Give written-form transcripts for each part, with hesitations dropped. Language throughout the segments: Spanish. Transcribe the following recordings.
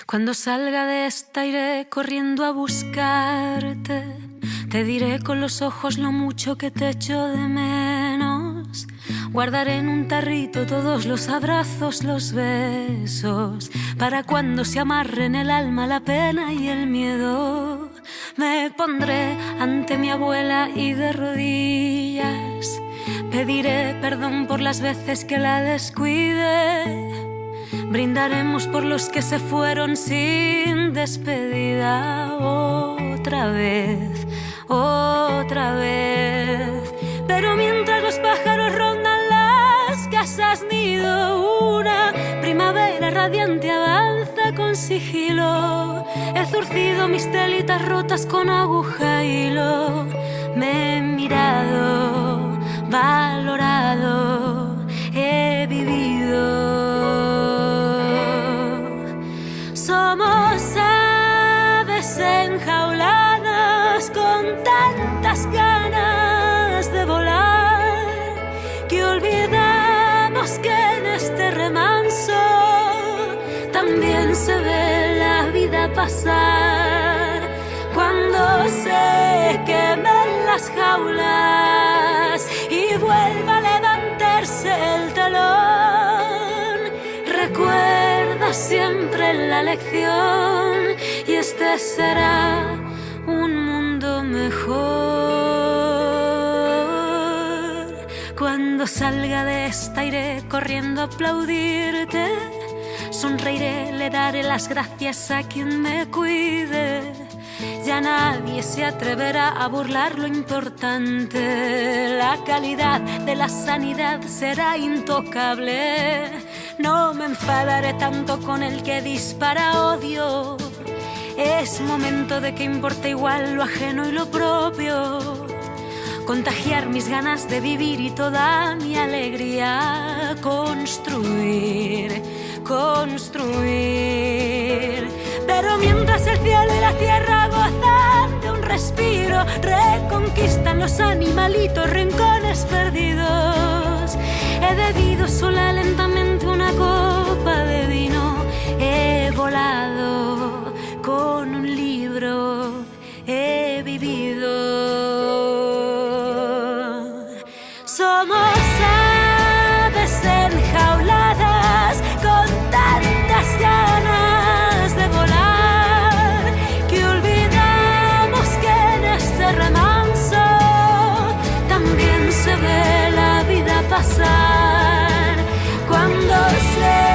Cuando salga de esta iré corriendo a buscarte. Te diré con los ojos lo mucho que te echo de menos. Guardaré en un tarrito todos los abrazos, los besos, para cuando se amarren el alma, la pena y el miedo. Me pondré ante mi abuela y de rodillas pediré perdón por las veces que la descuide. Brindaremos por los que se fueron sin despedida. Otra vez, otra vez. Pero mientras los pájaros rondan las casas nido, una primavera radiante avanza con sigilo. He zurcido mis telitas rotas con aguja y hilo. Me he mirado, valorado, he vivido. Somos aves enjauladas con tantas ganas de volar que olvidamos que en este remanso también se ve la vida pasar. Cuando se quemen las jaulas y vuelva a levantarse el telón, recuerda siempre la lección y este será un mundo mejor. Cuando salga de esta iré corriendo a aplaudirte. Sonreiré, le daré las gracias a quien me cuide. Ya nadie se atreverá a burlar lo importante. La calidad de la sanidad será intocable. No me enfadaré tanto con el que dispara odio. Es momento de que importe igual lo ajeno y lo propio. Contagiar mis ganas de vivir y toda mi alegría. Construir, construir. Pero mientras el cielo y la tierra gozan de un respiro, reconquistan los animalitos rincones perdidos. He bebido sola lentamente una copa de vino. He volado con un libro. He vivido. Somos aves enjauladas con tantas ganas de volar que olvidamos que en este remanso también se ve la vida pasar. Cuando se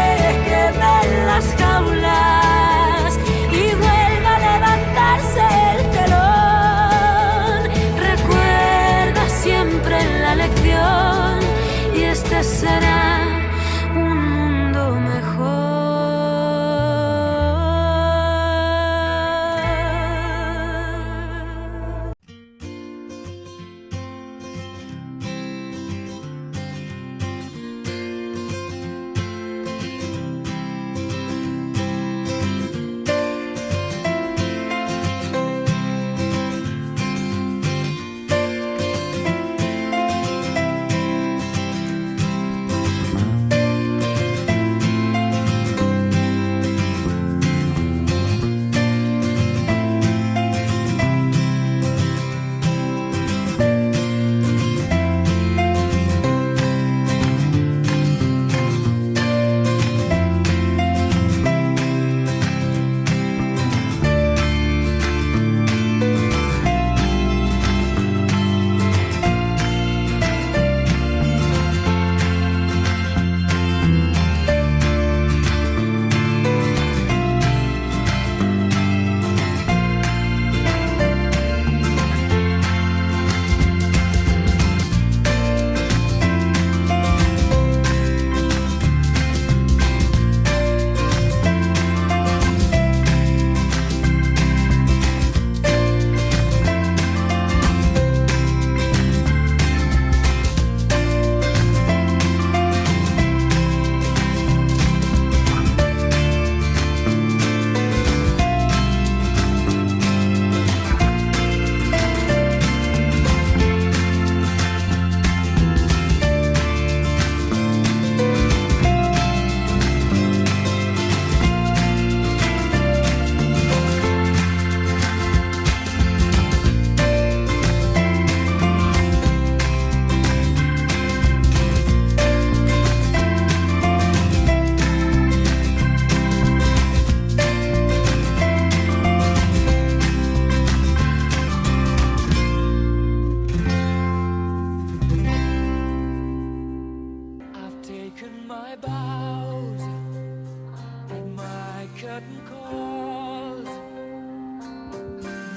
curtain calls.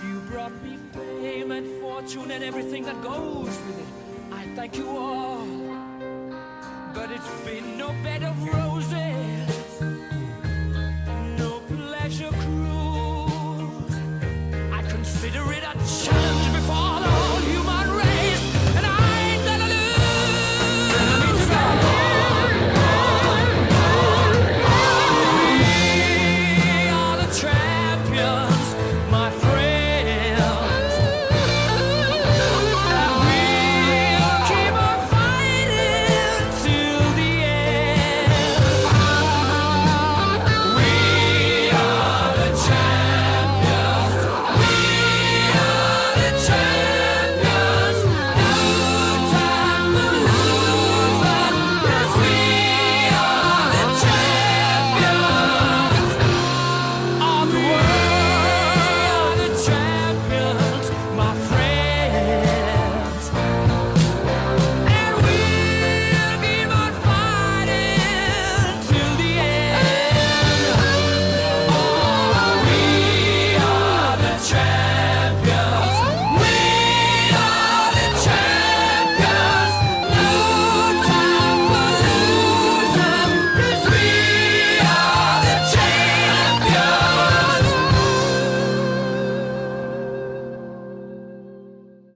You brought me fame and fortune and everything that goes with it. I thank you all, but it's been no bed of roses.